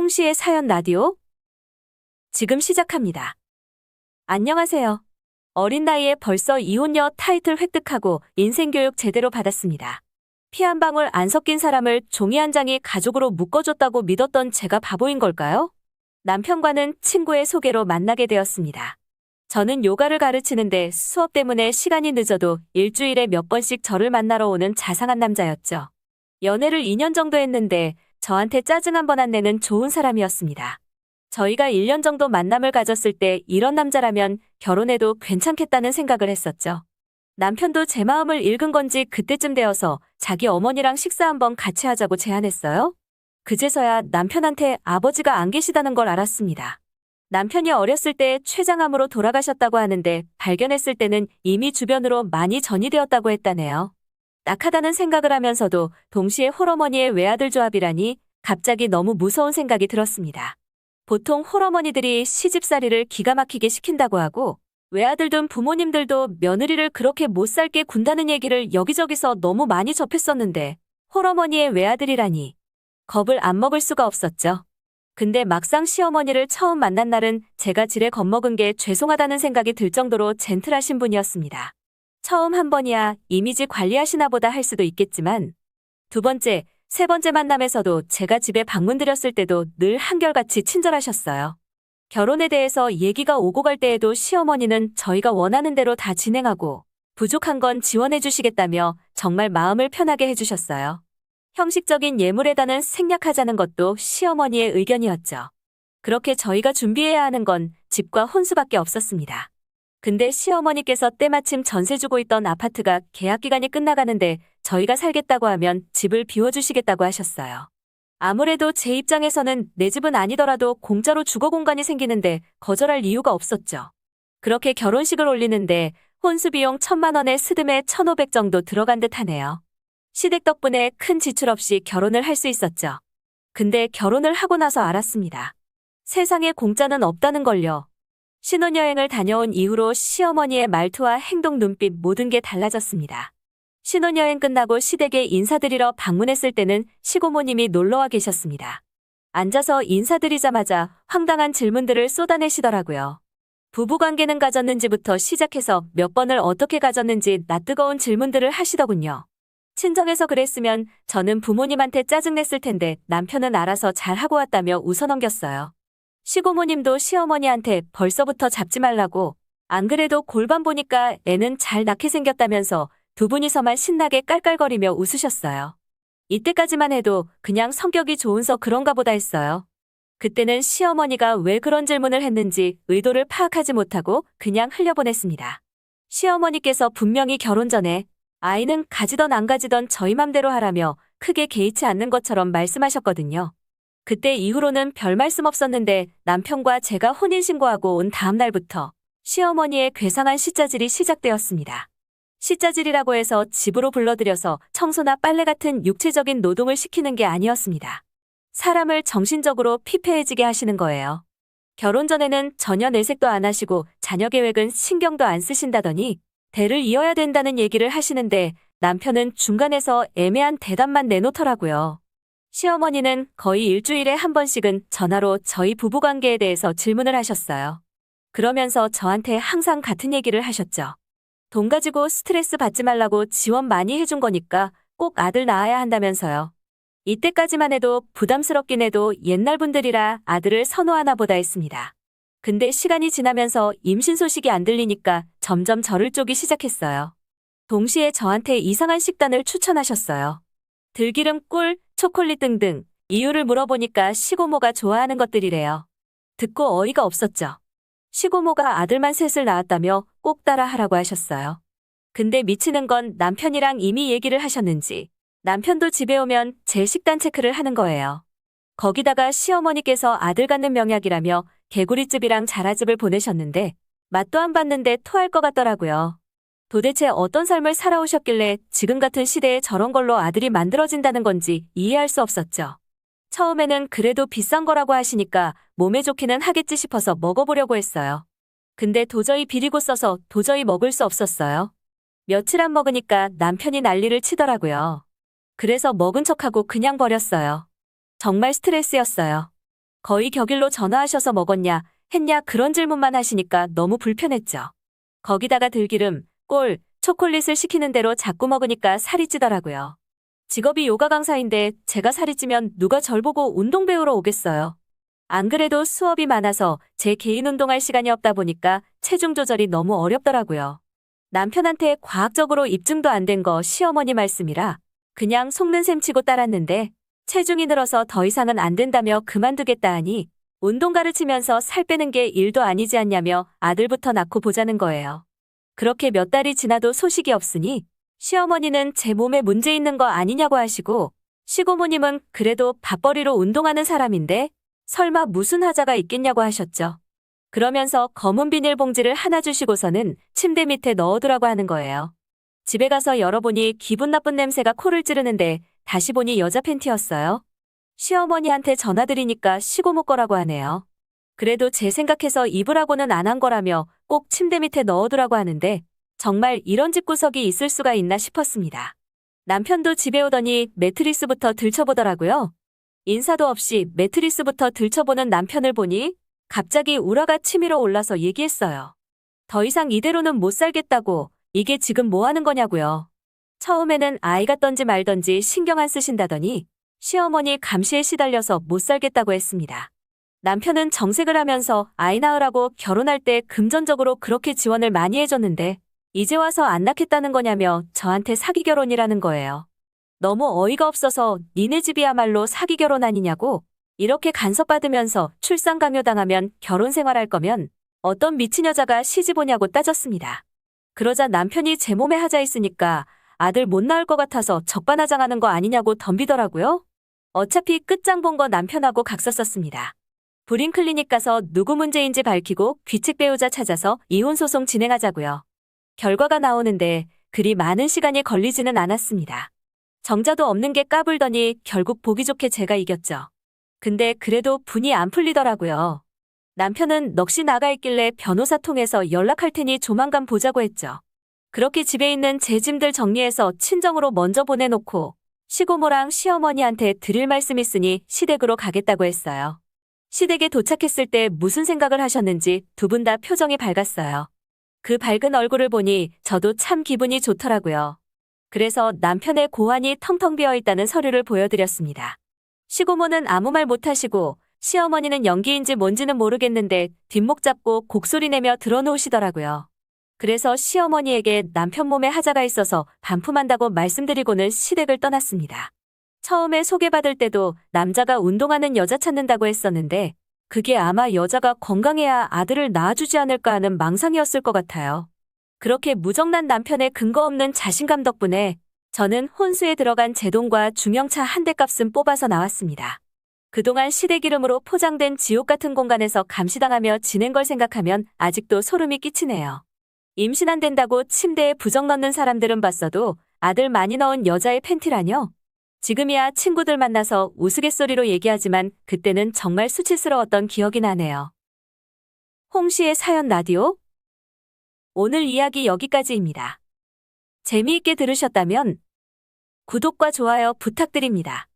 홍시의 사연 라디오 지금 시작합니다. 안녕하세요. 어린 나이에 벌써 이혼녀 타이틀 획득하고 인생교육 제대로 받았습니다. 피 한 방울 안 섞인 사람을 종이 한 장이 가족으로 묶어줬다고 믿었던 제가 바보인 걸까요? 남편과는 친구의 소개로 만나게 되었습니다. 저는 요가를 가르치는데 수업 때문에 시간이 늦어도 일주일에 몇 번씩 저를 만나러 오는 자상한 남자였죠. 연애를 2년 정도 했는데 저한테 짜증 한 번 안 내는 좋은 사람이었습니다. 저희가 1년 정도 만남을 가졌을 때 이런 남자라면 결혼해도 괜찮겠다는 생각을 했었죠. 남편도 제 마음을 읽은 건지 그때쯤 되어서 자기 어머니랑 식사 한번 같이 하자고 제안했어요. 그제서야 남편한테 아버지가 안 계시다는 걸 알았습니다. 남편이 어렸을 때 췌장암으로 돌아가셨다고 하는데 발견했을 때는 이미 주변으로 많이 전이되었다고 했다네요. 낙하다는 생각을 하면서도 동시에 홀어머니의 외아들 조합이라니 갑자기 너무 무서운 생각이 들었습니다. 보통 홀어머니들이 시집살이를 기가 막히게 시킨다고 하고 외아들든 부모님들도 며느리를 그렇게 못 살게 군다는 얘기를 여기저기서 너무 많이 접했었는데 홀어머니의 외아들이라니 겁을 안 먹을 수가 없었죠. 근데 막상 시어머니를 처음 만난 날은 제가 지레 겁먹은 게 죄송하다는 생각이 들 정도로 젠틀하신 분이었습니다. 처음 한 번이야 이미지 관리하시나 보다 할 수도 있겠지만 두 번째, 세 번째 만남에서도 제가 집에 방문 드렸을 때도 늘 한결같이 친절하셨어요. 결혼에 대해서 얘기가 오고 갈 때에도 시어머니는 저희가 원하는 대로 다 진행하고 부족한 건 지원해 주시겠다며 정말 마음을 편하게 해주셨어요. 형식적인 예물에다는 생략하자는 것도 시어머니의 의견이었죠. 그렇게 저희가 준비해야 하는 건 집과 혼수밖에 없었습니다. 근데 시어머니께서 때마침 전세 주고 있던 아파트가 계약 기간이 끝나가는데 저희가 살겠다고 하면 집을 비워주시겠다고 하셨어요. 아무래도 제 입장에서는 내 집은 아니더라도 공짜로 주거 공간이 생기는데 거절할 이유가 없었죠. 그렇게 결혼식을 올리는데 혼수 비용 1,000만 원에 스드메 1,500 정도 들어간 듯 하네요. 시댁 덕분에 큰 지출 없이 결혼을 할 수 있었죠. 근데 결혼을 하고 나서 알았습니다. 세상에 공짜는 없다는 걸요. 신혼여행을 다녀온 이후로 시어머니의 말투와 행동, 눈빛 모든 게 달라졌습니다. 신혼여행 끝나고 시댁에 인사드리러 방문했을 때는 시고모님이 놀러와 계셨습니다. 앉아서 인사드리자마자 황당한 질문들을 쏟아내시더라고요. 부부관계는 가졌는지부터 시작해서 몇 번을 어떻게 가졌는지 낯뜨거운 질문들을 하시더군요. 친정에서 그랬으면 저는 부모님한테 짜증냈을 텐데 남편은 알아서 잘하고 왔다며 웃어넘겼어요. 시고모님도 시어머니한테 벌써부터 잡지 말라고 안 그래도 골반 보니까 애는 잘 낳게 생겼다면서 두 분이서만 신나게 깔깔거리며 웃으셨어요. 이때까지만 해도 그냥 성격이 좋은서 그런가 보다 했어요. 그때는 시어머니가 왜 그런 질문을 했는지 의도를 파악하지 못하고 그냥 흘려보냈습니다. 시어머니께서 분명히 결혼 전에 아이는 가지던 안 가지던 저희 맘대로 하라며 크게 개의치 않는 것처럼 말씀하셨거든요. 그때 이후로는 별 말씀 없었는데 남편과 제가 혼인신고하고 온 다음 날부터 시어머니의 괴상한 시짜질이 시작되었습니다. 시짜질이라고 해서 집으로 불러들여서 청소나 빨래 같은 육체적인 노동을 시키는 게 아니었습니다. 사람을 정신적으로 피폐해지게 하시는 거예요. 결혼 전에는 전혀 내색도 안 하시고 자녀 계획은 신경도 안 쓰신다더니 대를 이어야 된다는 얘기를 하시는데 남편은 중간에서 애매한 대답만 내놓더라고요. 시어머니는 거의 일주일에 한 번씩은 전화로 저희 부부관계에 대해서 질문을 하셨어요. 그러면서 저한테 항상 같은 얘기를 하셨죠. 돈 가지고 스트레스 받지 말라고 지원 많이 해준 거니까 꼭 아들 낳아야 한다면서요. 이때까지만 해도 부담스럽긴 해도 옛날 분들이라 아들을 선호하나 보다 했습니다. 근데 시간이 지나면서 임신 소식이 안 들리니까 점점 저를 쪼기 시작했어요. 동시에 저한테 이상한 식단을 추천하셨어요. 들기름, 꿀, 초콜릿 등등 이유를 물어보니까 시고모가 좋아하는 것들이래요. 듣고 어이가 없었죠. 시고모가 아들만 셋을 낳았다며 꼭 따라하라고 하셨어요. 근데 미치는 건 남편이랑 이미 얘기를 하셨는지 남편도 집에 오면 제 식단 체크를 하는 거예요. 거기다가 시어머니께서 아들 갖는 명약이라며 개구리즙이랑 자라즙을 보내셨는데 맛도 안 봤는데 토할 것 같더라고요. 도대체 어떤 삶을 살아오셨길래 지금 같은 시대에 저런 걸로 아들이 만들어진다는 건지 이해할 수 없었죠. 처음에는 그래도 비싼 거라고 하시니까 몸에 좋기는 하겠지 싶어서 먹어보려고 했어요. 근데 도저히 비리고 써서 도저히 먹을 수 없었어요. 며칠 안 먹으니까 남편이 난리를 치더라고요. 그래서 먹은 척하고 그냥 버렸어요. 정말 스트레스였어요. 거의 격일로 전화하셔서 먹었냐, 했냐 그런 질문만 하시니까 너무 불편했죠. 거기다가 들기름, 꿀, 초콜릿을 시키는 대로 자꾸 먹으니까 살이 찌더라고요. 직업이 요가 강사인데 제가 살이 찌면 누가 절 보고 운동 배우러 오겠어요. 안 그래도 수업이 많아서 제 개인 운동할 시간이 없다 보니까 체중 조절이 너무 어렵더라고요. 남편한테 과학적으로 입증도 안 된 거 시어머니 말씀이라 그냥 속는 셈 치고 따랐는데 체중이 늘어서 더 이상은 안 된다며 그만두겠다 하니 운동 가르치면서 살 빼는 게 일도 아니지 않냐며 아들부터 낳고 보자는 거예요. 그렇게 몇 달이 지나도 소식이 없으니 시어머니는 제 몸에 문제 있는 거 아니냐고 하시고 시고모님은 그래도 밥벌이로 운동하는 사람인데 설마 무슨 하자가 있겠냐고 하셨죠. 그러면서 검은 비닐봉지를 하나 주시고서는 침대 밑에 넣어두라고 하는 거예요. 집에 가서 열어보니 기분 나쁜 냄새가 코를 찌르는데 다시 보니 여자 팬티였어요. 시어머니한테 전화드리니까 시고모 거라고 하네요. 그래도 제 생각해서 입으라고는 안 한 거라며 꼭 침대 밑에 넣어두라고 하는데 정말 이런 집구석이 있을 수가 있나 싶었습니다. 남편도 집에 오더니 매트리스부터 들춰보더라고요. 인사도 없이 매트리스부터 들춰보는 남편을 보니 갑자기 우라가 치밀어 올라서 얘기했어요. 더 이상 이대로는 못 살겠다고. 이게 지금 뭐 하는 거냐고요. 처음에는 아이 같던지 말던지 신경 안 쓰신다더니 시어머니 감시에 시달려서 못 살겠다고 했습니다. 남편은 정색을 하면서 아이 낳으라고 결혼할 때 금전적으로 그렇게 지원을 많이 해줬는데 이제 와서 안 낳겠다는 거냐며 저한테 사기 결혼이라는 거예요. 너무 어이가 없어서 니네 집이야말로 사기 결혼 아니냐고. 이렇게 간섭받으면서 출산 강요당하면 결혼 생활할 거면 어떤 미친 여자가 시집 오냐고 따졌습니다. 그러자 남편이 제 몸에 하자 있으니까 아들 못 낳을 것 같아서 적반하장하는 거 아니냐고 덤비더라고요. 어차피 끝장 본 거 남편하고 각서 썼습니다. 불임클리닉 가서 누구 문제인지 밝히고 귀책 배우자 찾아서 이혼소송 진행하자고요. 결과가 나오는데 그리 많은 시간이 걸리지는 않았습니다. 정자도 없는 게 까불더니 결국 보기 좋게 제가 이겼죠. 근데 그래도 분이 안 풀리더라고요. 남편은 넋이 나가 있길래 변호사 통해서 연락할 테니 조만간 보자고 했죠. 그렇게 집에 있는 제 짐들 정리해서 친정으로 먼저 보내놓고 시고모랑 시어머니한테 드릴 말씀 있으니 시댁으로 가겠다고 했어요. 시댁에 도착했을 때 무슨 생각을 하셨는지 두 분 다 표정이 밝았어요. 그 밝은 얼굴을 보니 저도 참 기분이 좋더라고요. 그래서 남편의 고환이 텅텅 비어있다는 서류를 보여드렸습니다. 시고모는 아무 말 못하시고 시어머니는 연기인지 뭔지는 모르겠는데 뒷목 잡고 곡소리 내며 들어놓으시더라고요. 그래서 시어머니에게 남편 몸에 하자가 있어서 반품한다고 말씀드리고는 시댁을 떠났습니다. 처음에 소개받을 때도 남자가 운동하는 여자 찾는다고 했었는데 그게 아마 여자가 건강해야 아들을 낳아주지 않을까 하는 망상이었을 것 같아요. 그렇게 무정란 남편의 근거 없는 자신감 덕분에 저는 혼수에 들어간 제 돈과 중형차 한 대 값은 뽑아서 나왔습니다. 그동안 시댁 이름으로 포장된 지옥 같은 공간에서 감시당하며 지낸 걸 생각하면 아직도 소름이 끼치네요. 임신 안 된다고 침대에 부적 넣는 사람들은 봤어도 아들 많이 넣은 여자의 팬티라뇨? 지금이야 친구들 만나서 우스갯소리로 얘기하지만 그때는 정말 수치스러웠던 기억이 나네요. 홍시의 사연 라디오? 오늘 이야기 여기까지입니다. 재미있게 들으셨다면 구독과 좋아요 부탁드립니다.